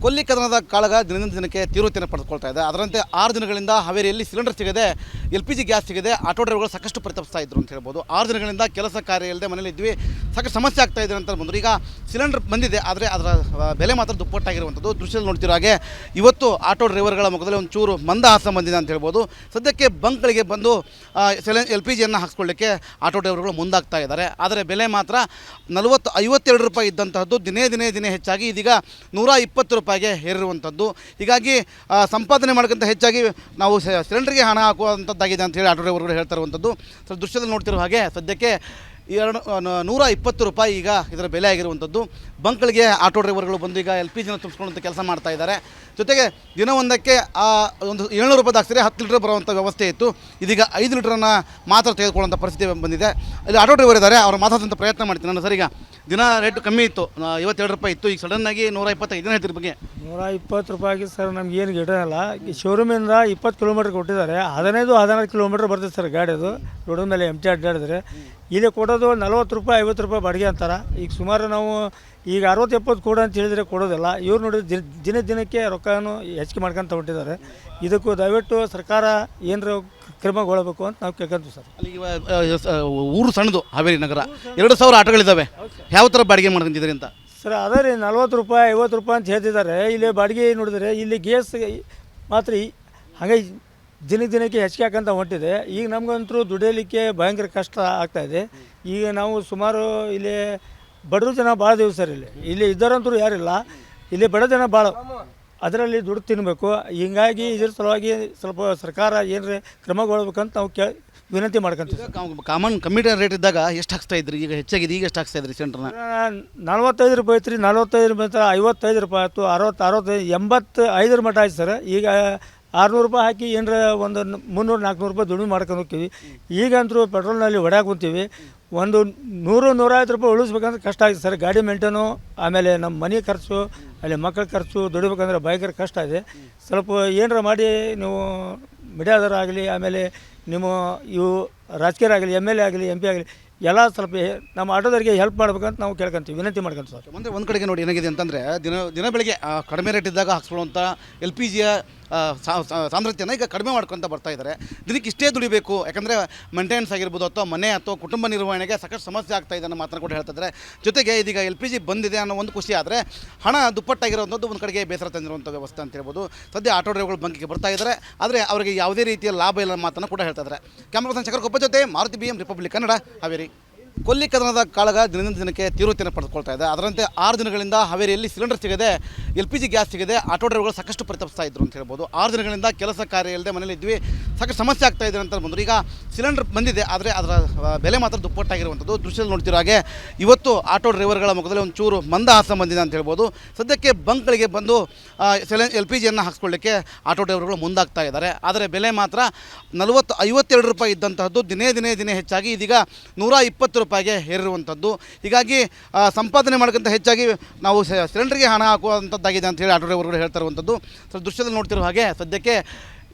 ಕೊಲ್ಲಿ ಕದನದ ಕಾಳಗ ದಿನದಿಂದ ದಿನಕ್ಕೆ ತೀವ್ರತೆಯನ್ನು ಪಡೆದುಕೊಳ್ತಾ ಇದೆ. ಅದರಂತೆ 6 ದಿನಗಳಿಂದ ಹಾವೇರಿಯಲ್ಲಿ ಸಿಲಿಂಡರ್ ಸಿಗದೆ, LPG ಗ್ಯಾಸ್ ಸಿಗದೆ ಆಟೋ ಡ್ರೈವರ್ಗಳು ಸಾಕಷ್ಟು ಪರಿತಪಿಸ್ತಾ ಇದ್ರು ಅಂತ ಹೇಳ್ಬೋದು. 6 ದಿನಗಳಿಂದ ಕೆಲಸ ಕಾರ್ಯ ಇಲ್ಲದೆ ಮನೇಲಿ ಇದ್ವಿ, ಸಾಕಷ್ಟು ಸಮಸ್ಯೆ ಆಗ್ತಾ ಇದೆ ಅಂತ ಬಂದರು. ಈಗ ಸಿಲಿಂಡರ್ ಬಂದಿದೆ, ಆದರೆ ಅದರ ಬೆಲೆ ಮಾತ್ರ ದುಪ್ಪಟ್ಟಾಗಿರುವಂಥದ್ದು. ದೃಶ್ಯದಲ್ಲಿ ನೋಡ್ತಿರೋ ಹಾಗೆ ಇವತ್ತು ಆಟೋ ಡ್ರೈವರ್ಗಳ ಮುಖದಲ್ಲಿ ಒಂಚೂರು ಮಂದಹಾಸ ಬಂದಿದೆ ಅಂತ ಹೇಳ್ಬೋದು. ಸದ್ಯಕ್ಕೆ ಬಂಕ್ಗಳಿಗೆ ಬಂದು LPGಯನ್ನು ಹಾಕ್ಸ್ಕೊಳ್ಳಿಕ್ಕೆ ಆಟೋ ಡ್ರೈವರ್ಗಳು ಮುಂದಾಗ್ತಾ ಇದ್ದಾರೆ. ಆದರೆ ಬೆಲೆ ಮಾತ್ರ 52 ರೂಪಾಯಿ ಇದ್ದಂತಹದ್ದು ದಿನೇ ಹೆಚ್ಚಾಗಿ ಇದೀಗ 120 ರೂಪಾಯಿಗೆ ಏರಿರುವಂಥದ್ದು. ಹೀಗಾಗಿ ಸಂಪಾದನೆ ಮಾಡೋಕ್ಕಿಂತ ಹೆಚ್ಚಾಗಿ ನಾವು ಸಿಲಿಂಡರ್ಗೆ ಹಣ ಹಾಕುವಂಥದ್ದಾಗಿದೆ ಅಂತ ಹೇಳಿ ಆಟೋ ಡ್ರೈವರ್ಗಳು ಹೇಳ್ತಾ ಇರುವಂಥದ್ದು. ದೃಶ್ಯದಲ್ಲಿ ನೋಡ್ತಿರೋ ಹಾಗೆ ಸದ್ಯಕ್ಕೆ 120 ರೂಪಾಯಿ ಈಗ ಇದರ ಬೆಲೆ ಆಗಿರುವಂಥದ್ದು. ಬಂಕ್ಗಳಿಗೆ ಆಟೋ ಡ್ರೈವರ್ಗಳು ಬಂದು ಈಗ LPGನ ತುಂಬಿಸ್ಕೊಳ್ಳುವಂಥ ಕೆಲಸ ಮಾಡ್ತಾ ಇದ್ದಾರೆ. ಜೊತೆಗೆ ದಿನವೊಂದಕ್ಕೆ ಒಂದು 700 ರೂಪಾಯಿ ಹಾಕ್ಸಿದ್ರೆ 10 ಲೀಟರ್ ಬರುವಂಥ ವ್ಯವಸ್ಥೆ ಇತ್ತು. ಇದೀಗ 5 ಲೀಟ್ರನ್ನು ಮಾತ್ರ ತೆಗೆದುಕೊಳ್ಳುವಂಥ ಪರಿಸ್ಥಿತಿ ಬಂದಿದೆ. ಇಲ್ಲಿ ಆಟೋ ಡ್ರೈವರ್ ಇದ್ದಾರೆ, ಅವ್ರು ಮಾತಾಡುವಂಥ ಪ್ರಯತ್ನ ಮಾಡ್ತೀನಿ ನಾನು. ಸರ್, ಈಗ ದಿನ ರೇಟ್ ಕಮ್ಮಿ ಇತ್ತು, 52 ರೂಪಾಯಿ ಇತ್ತು, ಈಗ ಸಡನ್ನಾಗಿ 125 ಹೇಳ್ತಿರ ಬಗ್ಗೆ 120 ರೂಪಾಯಿಗೆ ಸರ್ ನಮ್ಗೆ ಏನು ಗಿಡಲ್ಲ. ಶೋರೂಮಿಂದ 20 ಕಿಲೋಮೀಟ್ರ್ ಕೊಟ್ಟಿದ್ದಾರೆ, 15-16 ಕಿಲೋಮೀಟ್ರ್ ಬರ್ತದೆ ಸರ್ ಗಾಡಿ. ಅದು ರೋಡ್ ಮೇಲೆ MT ಅಡ್ಡಾಡಿದ್ರೆ ಇಲ್ಲಿ ಕೊಡೋದು 40 ರೂಪಾಯಿ 50 ರೂಪಾಯಿ ಬಾಡಿಗೆ ಅಂತಾರೆ. ಈಗ ಸುಮಾರು ನಾವು ಈಗ 60-70 ಕೊಡು ಅಂತ ಹೇಳಿದರೆ ಕೊಡೋದಿಲ್ಲ. ಇವ್ರು ನೋಡಿದ್ರೆ ದಿನಕ್ಕೆ ರೊಕ್ಕನೂ ಹೆಚ್ಚಿಗೆ ಮಾಡ್ಕೊಂತ ಹೊಂಟಿದ್ದಾರೆ. ಇದಕ್ಕೂ ದಯವಿಟ್ಟು ಸರ್ಕಾರ ಏನರ ಕ್ರಮಗೊಳ್ಳಬೇಕು ಅಂತ ನಾವು ಕೇಳ್ಕೊಂತೀವಿ ಸರ್. ಅಲ್ಲಿ ಊರು ಸಣ್ಣದು ಹಾವೇರಿ ನಗರ, 2000 ಆಟೋಗಳಿದ್ದಾವೆ. ಯಾವ ಥರ ಬಾಡಿಗೆ ಮಾಡ್ಕೊಂತಿದ್ರಿ ಅಂತ ಸರ್? ಅದೇ ರೀ 40 ರೂಪಾಯಿ 50 ರೂಪಾಯಿ ಅಂತ ಹೇಳ್ತಿದ್ದಾರೆ. ಇಲ್ಲಿ ಬಾಡಿಗೆ ನೋಡಿದ್ರೆ ಇಲ್ಲಿ ಗ್ಯಾಸ್ ಮಾತ್ರ ಹಾಗೆ ದಿನಕ್ಕೆ ಹೆಚ್ಚಿಗೆ ಹಾಕಂತ ಹೊಂಟಿದೆ. ಈಗ ನಮಗಂತೂ ದುಡಿಯಲಿಕ್ಕೆ ಭಯಂಕರ ಕಷ್ಟ ಆಗ್ತಾಯಿದೆ. ಈಗ ನಾವು ಸುಮಾರು ಇಲ್ಲಿ ಬಡವರು ಜನ ಭಾಳ ದೇವು ಸರ್. ಇಲ್ಲಿ ಇದ್ದರಂತೂ ಯಾರಿಲ್ಲ, ಇಲ್ಲಿ ಬಡ ಜನ ಭಾಳ, ಅದರಲ್ಲಿ ದುಡ್ಡು ತಿನ್ನಬೇಕು. ಹೀಗಾಗಿ ಇದ್ರ ಸಲುವಾಗಿ ಸ್ವಲ್ಪ ಸರ್ಕಾರ ಏನಾರ ಕ್ರಮಗೊಳ್ಬೇಕಂತ ನಾವು ವಿನಂತಿ ಮಾಡ್ಕೊಂತೀವಿ. ಕಮ್ಮಿ ರೇಟ್ ಇದ್ದಾಗ ಎಷ್ಟು ಹಾಕ್ಸ್ತಾ ಇದ್ರಿ? ಈಗ ಹೆಚ್ಚಾಗಿದೆ, ಈಗ ಎಷ್ಟು ಹಾಕ್ಸ್ತಾ ಇದ್ರಿ ಸಿಲಿಂಡರ್ನ? 45 ರೂಪಾಯಿ ಐತ್ರಿ, 45 ರೂಪಾಯಿ 55 ರೂಪಾಯಿ ಆಯ್ತು, 60 85 ಮಟ್ಟ ಆಯ್ತು ಸರ್. ಈಗ 600 ರೂಪಾಯಿ ಹಾಕಿ ಏನರ ಒಂದು 300-400 ರೂಪಾಯಿ ದುಡಿಮೆ ಮಾಡ್ಕೊಂಡು ಹೋಗ್ತೀವಿ. ಈಗಂತರೂ ಪೆಟ್ರೋಲ್ನಲ್ಲಿ ಹೊಡ್ಯಾಕೆ ಕುಂತೀವಿ. ಒಂದು 100-150 ರೂಪಾಯಿ ಉಳಿಸ್ಬೇಕಂದ್ರೆ ಕಷ್ಟ ಆಗಿದೆ ಸರ್. ಗಾಡಿ ಮೇಂಟೇನು, ಆಮೇಲೆ ನಮ್ಮ ಮನೆ ಖರ್ಚು, ಅಲ್ಲಿ ಮಕ್ಕಳ ಖರ್ಚು ದುಡಿಬೇಕಂದ್ರೆ ಭಯಂಕರ ಕಷ್ಟ ಇದೆ. ಸ್ವಲ್ಪ ಏನರ ಮಾಡಿ ನೀವು ಮೀಡಿಯಾದವರಾಗಲಿ, ಆಮೇಲೆ ನಿಮ್ಮ ಇವು ರಾಜಕೀಯರಾಗಲಿ, MLA ಆಗಲಿ, MP ಆಗಲಿ, ಎಲ್ಲ ಸ್ವಲ್ಪ ನಮ್ಮ ಆಟೋದವರಿಗೆ ಹೆಲ್ಪ್ ಮಾಡ್ಬೇಕಂತ ನಾವು ಕೇಳ್ಕೊಂತೀವಿ, ವಿನಂತಿ ಮಾಡ್ಕೊಂತೀವಿ ಸರ್. ಅಂದರೆ ಒಂದು ಕಡೆಗೆ ನೋಡಿ ಏನಾಗಿದೆ ಅಂತಂದರೆ ದಿನ ಬೆಳಗ್ಗೆ ಕಡಿಮೆ ರೇಟ್ ಇದ್ದಾಗ ಹಾಕ್ಸ್ಕೊಳ್ಳುವಂಥ LPGಯ ಸಾಂದ್ರತೆಯನ್ನು ಈಗ ಕಡಿಮೆ ಮಾಡ್ಕೊತ ಬರ್ತಾ ಇದ್ದಾರೆ. ದಿನಕ್ಕೆ ಇಷ್ಟೇ ದುಡಿಬೇಕು, ಯಾಕಂದರೆ ಮೇಂಟೆನೆನ್ಸ್ ಆಗಿರ್ಬೋದು ಅಥವಾ ಮನೆ ಅಥವಾ ಕುಟುಂಬ ನಿರ್ವಹಣೆಗೆ ಸಾಕಷ್ಟು ಸಮಸ್ಯೆ ಆಗ್ತಾ ಇದೆ ಅನ್ನೋ ಮಾತನ್ನು ಕೂಡ ಹೇಳ್ತಿದ್ದಾರೆ. ಜೊತೆಗೆ ಇದೀಗ LPG ಬಂದಿದೆ ಅನ್ನೋ ಒಂದು ಖುಷಿ, ಆದರೆ ಹಣ ದುಪ್ಪಟ್ಟಾಗಿರೋವಂಥದ್ದು ಒಂದು ಕಡೆಗೆ ಬೇಸರ ತಂದಿರುವಂಥ ವ್ಯವಸ್ಥೆ ಅಂತ ಹೇಳ್ಬೋದು. ಸದ್ಯ ಆಟೋ ಡ್ರೈವರ್ಗಳು ಬಂಕಿಗೆ ಬರ್ತಾ ಇದ್ದಾರೆ, ಆದರೆ ಅವರಿಗೆ ಯಾವುದೇ ರೀತಿಯ ಲಾಭ ಇಲ್ಲ ಮಾತನ್ನು ಕೂಡ ಹೇಳ್ತಾ ಇದ್ದಾರೆ. ಕ್ಯಾಮ್ರಾ ಪರ್ಸನ್ ಶಂಕರ್ ಕೊಪ್ಪ ಜೊತೆ ಮಾರುತಿ BM ರಿಪಬ್ಲಿಕ್ ಕನ್ನಡ, ಹಾವೇರಿ. ಕೊಲ್ಲಿ ಕದನದ ಕಾಳಗ ದಿನದಿಂದ ದಿನಕ್ಕೆ ತೀವ್ರತೆಯನ್ನು ಪಡೆದುಕೊಳ್ತಾ ಇದೆ. ಅದರಂತೆ 6 ದಿನಗಳಿಂದ ಹಾವೇರಿಯಲ್ಲಿ ಸಿಲಿಂಡರ್ ಸಿಗದೆ, LPG ಗ್ಯಾಸ್ ಸಿಗದೆ ಆಟೋ ಡ್ರೈವರ್ಗಳು ಸಾಕಷ್ಟು ಪರಿತಪಿಸ್ತಾ ಇದ್ರು ಅಂತ ಹೇಳ್ಬೋದು. 6 ದಿನಗಳಿಂದ ಕೆಲಸ ಕಾರ್ಯ ಇಲ್ಲದೆ ಮನೇಲಿ ಇದ್ವಿ, ಸಾಕಷ್ಟು ಸಮಸ್ಯೆ ಆಗ್ತಾ ಇದೆ ಅಂತ ಬಂದರು. ಈಗ ಸಿಲಿಂಡರ್ ಬಂದಿದೆ, ಆದರೆ ಅದರ ಬೆಲೆ ಮಾತ್ರ ದುಪ್ಪಟ್ಟಾಗಿರುವಂಥದ್ದು. ದೃಶ್ಯದಲ್ಲಿ ನೋಡ್ತಿರೋ ಹಾಗೆ ಇವತ್ತು ಆಟೋ ಡ್ರೈವರ್ಗಳ ಮುಖದಲ್ಲಿ ಒಂಚೂರು ಮಂದಹಾಸ ಬಂದಿದೆ ಅಂತ ಹೇಳ್ಬೋದು. ಸದ್ಯಕ್ಕೆ ಬಂಕ್ಗಳಿಗೆ ಬಂದು LPGಯನ್ನು ಹಾಕ್ಸ್ಕೊಳ್ಳಿಕ್ಕೆ ಆಟೋ ಡ್ರೈವರ್ಗಳು ಮುಂದಾಗ್ತಾ ಇದ್ದಾರೆ. ಆದರೆ ಬೆಲೆ ಮಾತ್ರ 52 ರೂಪಾಯಿ ಇದ್ದಂತಹದ್ದು ದಿನೇ ಹೆಚ್ಚಾಗಿ ಇದೀಗ 120 ರೂಪಾಯಿಗೆ ಏರಿರುವಂಥದ್ದು. ಹೀಗಾಗಿ ಸಂಪಾದನೆ ಮಾಡೋಕ್ಕಿಂತ ಹೆಚ್ಚಾಗಿ ನಾವು ಸಿಲಿಂಡರ್ಗೆ ಹಣ ಹಾಕುವಂಥದ್ದಾಗಿದೆ ಅಂತ ಹೇಳಿ ಆಟೋ ಡ್ರೈವರ್ಗಳು ಹೇಳ್ತಾ ಇರುವಂಥದ್ದು. ದೃಶ್ಯದಲ್ಲಿ ನೋಡ್ತಿರೋ ಹಾಗೆ ಸದ್ಯಕ್ಕೆ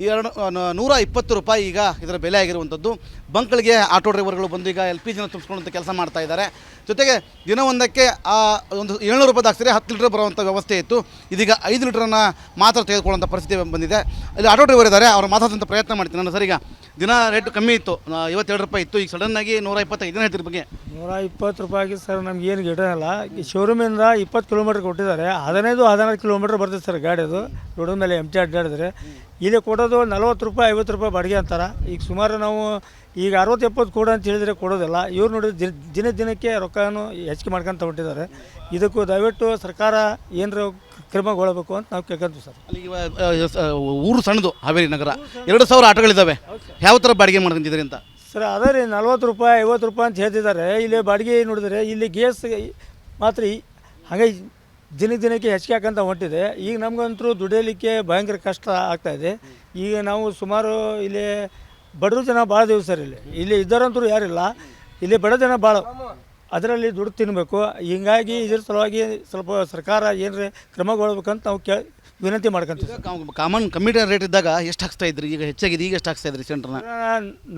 120 ರೂಪಾಯಿ ಈಗ ಇದರ ಬೆಲೆ ಆಗಿರುವಂಥದ್ದು. ಬಂಕ್ಗಳಿಗೆ ಆಟೋ ಡ್ರೈವರ್ಗಳು ಬಂದು ಈಗ LPGನ ತುಂಬಿಸ್ಕೊಳ್ಳುವಂಥ ಕೆಲಸ ಮಾಡ್ತಾ ಇದ್ದಾರೆ. ಜೊತೆಗೆ ದಿನವೊಂದಕ್ಕೆ ಒಂದು 700 ರೂಪಾಯಿ ಹಾಕ್ಸಿದ್ರೆ 10 ಲೀಟರ್ ಬರುವಂಥ ವ್ಯವಸ್ಥೆ ಇತ್ತು. ಇದೀಗ 5 ಲೀಟ್ರನ್ನು ಮಾತ್ರ ತೆಗೆದುಕೊಳ್ಳುವಂಥ ಪರಿಸ್ಥಿತಿ ಬಂದಿದೆ. ಇಲ್ಲಿ ಆಟೋ ಡ್ರೈವರ್ ಇದ್ದಾರೆ, ಅವ್ರು ಮಾತಾಡುವಂಥ ಪ್ರಯತ್ನ ಮಾಡ್ತೀನಿ ನಾನು. ಸರ್, ಈಗ ದಿನ ರೇಟ್ ಕಮ್ಮಿ ಇತ್ತು, 52 ರೂಪಾಯಿ ಇತ್ತು, ಈಗ ಸಡನ್ನಾಗಿ 125 ಹೇಳ್ತಿರ ಬಗ್ಗೆ 120 ರೂಪಾಯಿಗೆ ಸರ್ ನಮ್ಗೆ ಏನು ಗಿಡಲ್ಲ. ಶೋರೂಮಿಂದ 20 ಕಿಲೋಮೀಟ್ರ್ ಕೊಟ್ಟಿದ್ದಾರೆ, 15-16 ಕಿಲೋಮೀಟ್ರ್ ಬರ್ತದೆ ಸರ್ ಗಾಡಿ. ಅದು ರೋಡ್ ಮೇಲೆ MT ಅಡ್ಡಾಡಿದ್ರೆ ಇಲ್ಲಿ ಕೊಡೋದು 40 ರೂಪಾಯಿ 50 ರೂಪಾಯಿ ಬಾಡಿಗೆ ಅಂತಾರೆ. ಈಗ ಸುಮಾರು ನಾವು ಈಗ 60-70 ಕೊಡು ಅಂತ ಹೇಳಿದರೆ ಕೊಡೋದಿಲ್ಲ. ಇವ್ರು ನೋಡಿದ್ರೆ ದಿನಕ್ಕೆ ರೊಕ್ಕನೂ ಹೆಚ್ಚಿಗೆ ಮಾಡ್ಕೊಂತ ಹೊಂಟಿದ್ದಾರೆ. ಇದಕ್ಕೂ ದಯವಿಟ್ಟು ಸರ್ಕಾರ ಏನರ ಕ್ರಮಗೊಳ್ಳಬೇಕು ಅಂತ ನಾವು ಕೇಳ್ಕೊಂತೀವಿ ಸರ್. ಅಲ್ಲಿ ಊರು ಸಣ್ಣದು ಹಾವೇರಿ ನಗರ, 2000 ಆಟೋಗಳಿದ್ದಾವೆ. ಯಾವ ಥರ ಬಾಡಿಗೆ ಮಾಡ್ಕೊಂತಿದ್ರಿ ಅಂತ? ಸರ್, ಅದೇ ರೀ 40 ರೂಪಾಯಿ 50 ರೂಪಾಯಿ ಅಂತ ಹೇಳ್ತಿದ್ದಾರೆ. ಇಲ್ಲಿ ಬಾಡಿಗೆ ನೋಡಿದ್ರೆ ಇಲ್ಲಿ ಗ್ಯಾಸ್ ಮಾತ್ರ ಹಾಗೆ ದಿನಕ್ಕೆ ಹೆಚ್ಚಿಗೆ ಹಾಕಂತ ಹೊಂಟಿದೆ. ಈಗ ನಮಗಂತೂ ದುಡಿಯಲಿಕ್ಕೆ ಭಯಂಕರ ಕಷ್ಟ ಆಗ್ತಾಯಿದೆ. ಈಗ ನಾವು ಸುಮಾರು ಇಲ್ಲಿ ಬಡವರು ಜನ ಭಾಳ ದೇವು ಸರ್. ಇಲ್ಲಿ ಇದ್ದರಂತೂ ಯಾರಿಲ್ಲ, ಇಲ್ಲಿ ಬಡ ಜನ ಭಾಳ, ಅದರಲ್ಲಿ ದುಡ್ಡು ತಿನ್ನಬೇಕು. ಹೀಗಾಗಿ ಇದ್ರ ಸಲುವಾಗಿ ಸ್ವಲ್ಪ ಸರ್ಕಾರ ಏನಾರ ಕ್ರಮಗೊಳ್ಬೇಕಂತ ನಾವು ವಿನಂತಿ ಮಾಡ್ಕೊಂತೀವಿ. ಕಮ್ಮಿ ರೇಟ್ ಇದ್ದಾಗ ಎಷ್ಟು ಹಾಕ್ಸ್ತಾ ಇದ್ರಿ? ಈಗ ಹೆಚ್ಚಾಗಿದೆ, ಈಗ ಎಷ್ಟು ಹಾಕ್ಸ್ತಾ ಇದ್ರಿ ಸಿಲಿಂಡರ್ನ?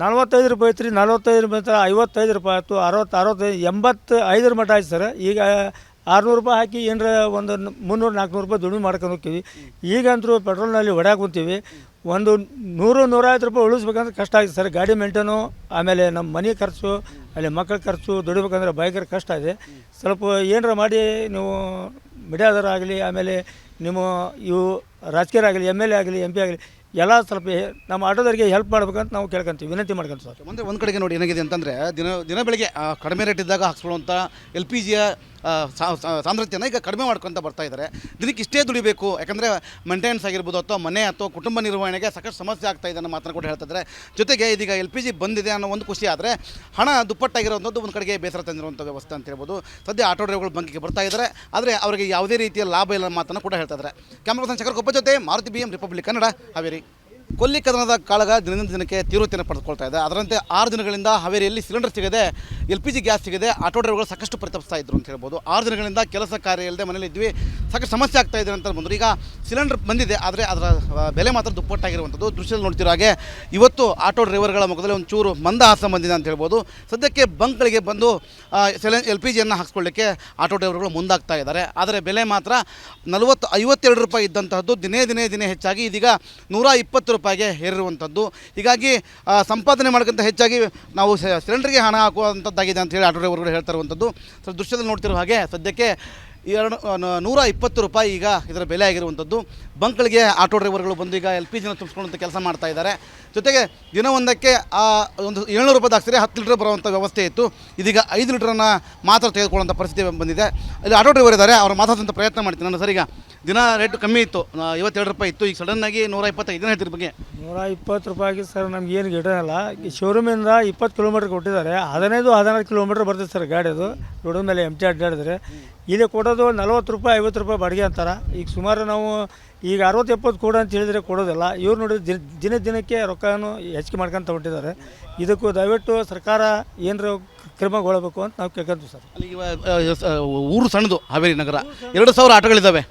45 ರೂಪಾಯಿ ಐತ್ರಿ, 45 ರೂಪಾಯಿ 55 ರೂಪಾಯಿ ಆಯ್ತು, 60 85 ಮಟ್ಟ ಆಯ್ತು ಸರ್. ಈಗ 600 ರೂಪಾಯಿ ಹಾಕಿ ಏನರ ಒಂದು 300-400 ರೂಪಾಯಿ ದುಡಿಮೆ ಮಾಡ್ಕೊಂಡು ಹೋಗ್ತೀವಿ. ಈಗಂತೂ ಪೆಟ್ರೋಲ್ನಲ್ಲಿ ಹೊಡ್ಯಾಕೆ ಕುಂತೀವಿ. ಒಂದು 100-150 ರೂಪಾಯಿ ಉಳಿಸ್ಬೇಕಂದ್ರೆ ಕಷ್ಟ ಆಗಿದೆ ಸರ್. ಗಾಡಿ ಮೇಂಟೇನು, ಆಮೇಲೆ ನಮ್ಮ ಮನೆ ಖರ್ಚು, ಅಲ್ಲಿ ಮಕ್ಕಳ ಖರ್ಚು ದುಡಿಬೇಕಂದ್ರೆ ಭಯಂಕರ ಕಷ್ಟ ಇದೆ. ಸ್ವಲ್ಪ ಏನರ ಮಾಡಿ ನೀವು ಮೀಡಿಯಾದವರಾಗಲಿ, ಆಮೇಲೆ ನಿಮ್ಮ ಇವು ರಾಜಕೀಯ ಆಗಲಿ, MLA ಆಗಲಿ, MP ಆಗಲಿ, ಎಲ್ಲ ಸ್ವಲ್ಪ ನಮ್ಮ ಆಟೋದವರಿಗೆ ಹೆಲ್ಪ್ ಮಾಡ್ಬೇಕಂತ ನಾವು ಕೇಳ್ಕೊಂತೀವಿ, ವಿನಂತಿ ಮಾಡ್ಕೊಂತೀವಿ ಸರ್. ಅಂದರೆ ಒಂದು ಕಡೆಗೆ ನೋಡಿ ಏನಾಗಿದೆ ಅಂತಂದರೆ ದಿನ ಬೆಳಗ್ಗೆ ಕಡಿಮೆ ರೇಟ್ ಇದ್ದಾಗ ಹಾಕ್ಸ್ಕೊಳ್ಳುವಂಥ LPGಯ ಸಾಂದ್ರತೆಯನ್ನು ಈಗ ಕಡಿಮೆ ಮಾಡ್ಕೊತ ಬರ್ತಾ ಇದ್ದಾರೆ. ದಿನಕ್ಕೆ ಇಷ್ಟೇ ದುಡಿಬೇಕು, ಯಾಕಂದರೆ ಮೇಂಟೆನೆನ್ಸ್ ಆಗಿರ್ಬೋದು ಅಥವಾ ಮನೆ ಅಥವಾ ಕುಟುಂಬ ನಿರ್ವಹಣೆಗೆ ಸಾಕಷ್ಟು ಸಮಸ್ಯೆ ಆಗ್ತಾ ಇದೆ ಅನ್ನೋ ಮಾತನ್ನು ಕೂಡ ಹೇಳ್ತಿದ್ದಾರೆ. ಜೊತೆಗೆ ಇದೀಗ LPG ಬಂದಿದೆ ಅನ್ನೋ ಒಂದು ಖುಷಿ ಆದರೆ ಹಣ ದುಪ್ಪಟ್ಟಾಗಿರೋವಂಥದ್ದು ಒಂದು ಕಡೆಗೆ ಬೇಸರ ತಂದಿರುವಂಥ ವ್ಯವಸ್ಥೆ ಅಂತ ಹೇಳ್ಬೋದು. ಸದ್ಯ ಆಟೋ ಡ್ರೈವರ್ಗಳು ಬಂಕಿಗೆ ಬರ್ತಾ ಇದ್ದಾರೆ, ಆದರೆ ಅವರಿಗೆ ಯಾವುದೇ ರೀತಿಯ ಲಾಭ ಇಲ್ಲ ಮಾತನ್ನು ಕೂಡ ಹೇಳ್ತಾ ಇದ್ದಾರೆ. ಕ್ಯಾಮ್ರಾ ಪರ್ಸನ್ ಶಂಕರ್ ಕೊಪ್ಪ ಜೊತೆ ಮಾರುತಿ BM ರಿಪಬ್ಲಿಕ್ ಕನ್ನಡ, ಹಾವೇರಿ. ಕೊಲ್ಲಿ ಕದನದ ಕಾಳಗ ದಿನದಿಂದ ದಿನಕ್ಕೆ ತೀವ್ರತೆಯನ್ನು ಪಡೆದುಕೊಳ್ತಾ ಇದೆ. ಅದರಂತೆ 6 ದಿನಗಳಿಂದ ಹಾವೇರಿಯಲ್ಲಿ ಸಿಲಿಂಡರ್ ಸಿಗದೆ, LPG ಗ್ಯಾಸ್ ಸಿಗದೆ ಆಟೋ ಡ್ರೈವರ್ಗಳು ಸಾಕಷ್ಟು ಪರಿತಪಿಸ್ತಾ ಇದ್ರು ಅಂತ ಹೇಳ್ಬೋದು. 6 ದಿನಗಳಿಂದ ಕೆಲಸ ಕಾರ್ಯ ಇಲ್ಲದೆ ಮನೇಲಿ ಇದ್ವಿ, ಸಾಕಷ್ಟು ಸಮಸ್ಯೆ ಆಗ್ತಾ ಇದೆ ಅಂತ ಬಂದರು. ಈಗ ಸಿಲಿಂಡರ್ ಬಂದಿದೆ, ಆದರೆ ಅದರ ಬೆಲೆ ಮಾತ್ರ ದುಪ್ಪಟ್ಟಾಗಿರುವಂಥದ್ದು. ದೃಶ್ಯದಲ್ಲಿ ನೋಡ್ತಿರೋ ಹಾಗೆ ಇವತ್ತು ಆಟೋ ಡ್ರೈವರ್ಗಳ ಮುಖದಲ್ಲಿ ಒಂದು ಚೂರು ಮಂದಹಾಸ ಬಂದಿದೆ ಅಂತ ಹೇಳ್ಬೋದು. ಸದ್ಯಕ್ಕೆ ಬಂಕ್ಗಳಿಗೆ ಬಂದು LPGಯನ್ನು ಹಾಕ್ಸ್ಕೊಳ್ಳಿಕ್ಕೆ ಆಟೋ ಡ್ರೈವರ್ಗಳು ಮುಂದಾಗ್ತಾ ಇದ್ದಾರೆ. ಆದರೆ ಬೆಲೆ ಮಾತ್ರ 52 ರೂಪಾಯಿ ಇದ್ದಂತಹದ್ದು ದಿನೇ ಹೆಚ್ಚಾಗಿ ಇದೀಗ 120 ರೂಪಾಯಿಗೆ ಏರಿರುವಂಥದ್ದು. ಹೀಗಾಗಿ ಸಂಪಾದನೆ ಮಾಡೋಕ್ಕಿಂತ ಹೆಚ್ಚಾಗಿ ನಾವು ಸಿಲಿಂಡರ್ಗೆ ಹಣ ಹಾಕುವಂಥದ್ದಾಗಿದೆ ಅಂತ ಹೇಳಿ ಆಟೋ ಡ್ರೈವರ್ಗಳು ಹೇಳ್ತಾ ಇರುವಂಥದ್ದು. ಸೊ ದೃಶ್ಯದಲ್ಲಿ ನೋಡ್ತಿರೋ ಹಾಗೆ ಸದ್ಯಕ್ಕೆ 120 ರೂಪಾಯಿ ಈಗ ಇದರ ಬೆಲೆ ಆಗಿರುವಂಥದ್ದು. ಬಂಕ್ಗಳಿಗೆ ಆಟೋ ಡ್ರೈವರ್ಗಳು ಬಂದು ಈಗ LPGನ ತುಂಬಿಸ್ಕೊಳ್ಳುವಂಥ ಕೆಲಸ ಮಾಡ್ತಾ ಇದ್ದಾರೆ. ಜೊತೆಗೆ ದಿನವೊಂದಕ್ಕೆ ಒಂದು 700 ರೂಪಾಯಿ ಹಾಕ್ಸಿದ್ರೆ 10 ಲೀಟರ್ ಬರುವಂಥ ವ್ಯವಸ್ಥೆ ಇತ್ತು. ಇದೀಗ 5 ಲೀಟ್ರನ್ನು ಮಾತ್ರ ತೆಗೆದುಕೊಳ್ಳುವಂಥ ಪರಿಸ್ಥಿತಿ ಬಂದಿದೆ. ಇಲ್ಲಿ ಆಟೋ ಡ್ರೈವರ್ ಇದ್ದಾರೆ, ಅವ್ರು ಮಾತಾಡುವಂಥ ಪ್ರಯತ್ನ ಮಾಡ್ತೀನಿ ನಾನು. ಸರ್, ಈಗ ದಿನ ರೇಟ್ ಕಮ್ಮಿ ಇತ್ತು, 52 ರೂಪಾಯಿ ಇತ್ತು, ಈಗ ಸಡನ್ನಾಗಿ 125 ಹೇಳ್ತಿರ ಬಗ್ಗೆ. 120 ರೂಪಾಯಿಗೆ ಸರ್ ನಮ್ಗೆ ಏನು ಗಿಡನಲ್ಲ. ಶೋರೂಮಿಂದ 20 ಕಿಲೋಮೀಟ್ರ್ ಕೊಟ್ಟಿದ್ದಾರೆ, 15-16 ಕಿಲೋಮೀಟ್ರ್ ಬರ್ತದೆ ಸರ್ ಗಾಡಿ. ಅದು ರೋಡ್ ಮೇಲೆ MT ಅಡ್ಡಾಡಿದ್ರೆ ಇಲ್ಲಿ ಕೊಡೋದು 40 ರೂಪಾಯಿ 50 ರೂಪಾಯಿ ಬಾಡಿಗೆ ಅಂತಾರೆ. ಈಗ ಸುಮಾರು ನಾವು ಈಗ 60-70 ಕೊಡು ಅಂತ ಹೇಳಿದರೆ ಕೊಡೋದಿಲ್ಲ. ಇವ್ರು ನೋಡಿ ದಿನಕ್ಕೆ ರೊಕ್ಕನೂ ಹೆಚ್ಚಿಗೆ ಮಾಡ್ಕೊಂತ ಹೊಟ್ಟಿದ್ದಾರೆ. ಇದಕ್ಕೂ ದಯವಿಟ್ಟು ಸರ್ಕಾರ ಏನರ ಕ್ರಮಗೊಳ್ಳಬೇಕು ಅಂತ ನಾವು ಕೇಳ್ಕೊಂತೀವಿ ಸರ್. ಅಲ್ಲಿ ಊರು ಸಣ್ಣದು ಹಾವೇರಿ ನಗರ, 2000 ಆಟೋಗಳಿದ್ದಾವೆ.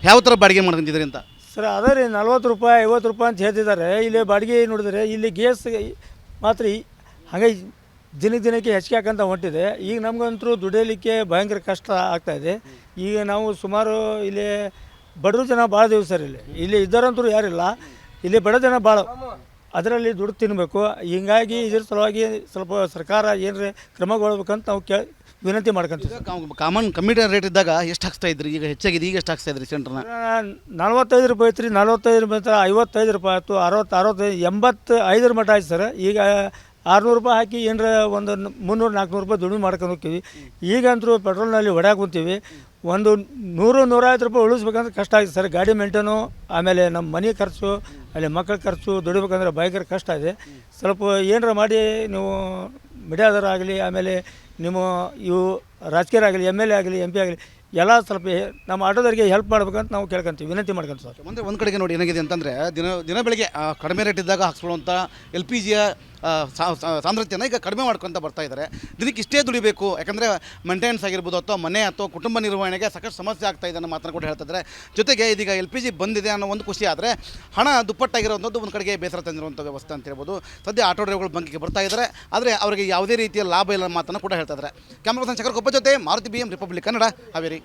ಯಾವ ಥರ ಬಾಡಿಗೆ ಮಾಡ್ಕೊಂತಿದ್ದೀರಿ ಅಂತ ಸರ್? ಅದೇ ರೀ 40 ರೂಪಾಯಿ 50 ರೂಪಾಯಿ ಅಂತ ಹೇಳ್ತಿದ್ದಾರೆ. ಇಲ್ಲಿ ಬಾಡಿಗೆ ನೋಡಿದ್ರೆ ಇಲ್ಲಿ ಗ್ಯಾಸ್ ಮಾತ್ರ ಹಾಗೆ ದಿನಕ್ಕೆ ಹೆಚ್ಚಿಗೆ ಹಾಕಂತ ಹೊಂಟಿದೆ. ಈಗ ನಮಗಂತೂ ದುಡಿಯಲಿಕ್ಕೆ ಭಯಂಕರ ಕಷ್ಟ ಆಗ್ತಾಯಿದೆ. ಈಗ ನಾವು ಸುಮಾರು ಇಲ್ಲಿ ಬಡವರು ಜನ ಭಾಳ ದೇವು ಸರ್. ಇಲ್ಲಿ ಇದ್ದಾರಂತೂ ಯಾರಿಲ್ಲ, ಇಲ್ಲಿ ಬಡ ಜನ ಭಾಳ, ಅದರಲ್ಲಿ ದುಡ್ಡು ತಿನ್ನಬೇಕು. ಹೀಗಾಗಿ ಇದ್ರ ಸಲುವಾಗಿ ಸ್ವಲ್ಪ ಸರ್ಕಾರ ಏನರೇ ಕ್ರಮಗೊಳ್ಬೇಕಂತ ನಾವು ವಿನಂತಿ ಮಾಡ್ಕೊಂತೀವಿ. ಕಾಮನ್ ಕಮ್ಮಿಟಿ ರೇಟ್ ಇದ್ದಾಗ ಎಷ್ಟು ಹಾಕ್ಸ್ತಾ ಇದ್ರಿ? ಈಗ ಹೆಚ್ಚಾಗಿದೆ, ಈಗ ಎಷ್ಟು ಹಾಕ್ಸ್ತಾ ಇದ್ರಿ ಸಿಲಿಂಡರ್ನ? 45 ರೂಪಾಯಿ ಐತ್ರಿ, 45 ರೂಪಾಯಿ 55 ರೂಪಾಯಿ ಆಯಿತು, 60 85 ಮಟ್ಟ ಆಯ್ತು ಸರ್. ಈಗ 600 ರೂಪಾಯಿ ಹಾಕಿ ಏನರ ಒಂದು 300-400 ರೂಪಾಯಿ ದುಡಿಮೆ ಮಾಡ್ಕೊಂಡು ಹೋಗ್ತೀವಿ. ಈಗಂತೂ ಪೆಟ್ರೋಲ್ನಲ್ಲಿ ಹೊಡ್ಯಾಕೆ ಕುಂತೀವಿ. ಒಂದು 100-150 ರೂಪಾಯಿ ಉಳಿಸ್ಬೇಕಂದ್ರೆ ಕಷ್ಟ ಆಗಿದೆ ಸರ್. ಗಾಡಿ ಮೇಂಟೇನು, ಆಮೇಲೆ ನಮ್ಮ ಮನೆ ಖರ್ಚು, ಅಲ್ಲಿ ಮಕ್ಕಳ ಖರ್ಚು ದುಡಿಬೇಕಂದ್ರೆ ಭಯಂಕರ ಕಷ್ಟ ಇದೆ. ಸ್ವಲ್ಪ ಏನರ ಮಾಡಿ ನೀವು ಮೀಡಿಯಾದವರಾಗಲಿ, ಆಮೇಲೆ ನಿಮ್ಮ ಇವು ರಾಜಕೀಯ ಆಗಲಿ, MLA ಆಗಲಿ, MP ಆಗಲಿ, ಎಲ್ಲ ಸ್ವಲ್ಪ ನಮ್ಮ ಆಟೋದವರಿಗೆ ಹೆಲ್ಪ್ ಮಾಡ್ಬೇಕಂತ ನಾವು ಕೇಳ್ಕೊಂತೀವಿ, ವಿನಂತಿ ಮಾಡ್ಕೊಂತೀವಿ ಸರ್. ಅಂದರೆ ಒಂದು ಕಡೆಗೆ ನೋಡಿ ಏನಾಗಿದೆ ಅಂತಂದರೆ ದಿನ ಬೆಳಗ್ಗೆ ಕಡಿಮೆ ರೇಟ್ ಇದ್ದಾಗ ಹಾಕ್ಸ್ಕೊಳ್ಳುವಂಥ LPGಯ ಸಾಂದ್ರತೆಯನ್ನು ಈಗ ಕಡಿಮೆ ಮಾಡ್ಕೊತ ಬರ್ತಾ ಇದ್ದಾರೆ. ದಿನಕ್ಕೆ ಇಷ್ಟೇ ದುಡಿಬೇಕು, ಯಾಕಂದರೆ ಮೇಂಟೆನೆನ್ಸ್ ಆಗಿರ್ಬೋದು ಅಥವಾ ಮನೆ ಅಥವಾ ಕುಟುಂಬ ನಿರ್ವಹಣೆಗೆ ಸಾಕಷ್ಟು ಸಮಸ್ಯೆ ಆಗ್ತಾ ಇದೆ ಅನ್ನೋ ಮಾತನ್ನು ಕೂಡ ಹೇಳ್ತಿದ್ದಾರೆ. ಜೊತೆಗೆ ಇದೀಗ LPG ಬಂದಿದೆ ಅನ್ನೋ ಒಂದು ಖುಷಿ ಆದರೆ ಹಣ ದುಪ್ಪಟ್ಟಾಗಿರೋವಂಥದ್ದು ಒಂದು ಕಡೆಗೆ ಬೇಸರ ತಂದಿರುವಂಥ ವ್ಯವಸ್ಥೆ ಅಂತ ಹೇಳ್ಬೋದು. ಸದ್ಯ ಆಟೋ ಡ್ರೈವರ್ಗಳು ಬಂಕಿಗೆ ಬರ್ತಾ ಇದ್ದಾರೆ, ಆದರೆ ಅವರಿಗೆ ಯಾವುದೇ ರೀತಿಯ ಲಾಭ ಇಲ್ಲ ಮಾತನ್ನು ಕೂಡ ಹೇಳ್ತಾ ಇದ್ದಾರೆ. ಕ್ಯಾಮ್ರಾ ಪರ್ಸನ್ ಶಂಕರ್ ಕೊಪ್ಪ ಜೊತೆ ಮಾರುತಿ BM ರಿಪಬ್ಲಿಕ್ ಕನ್ನಡ, ಹಾವೇರಿ.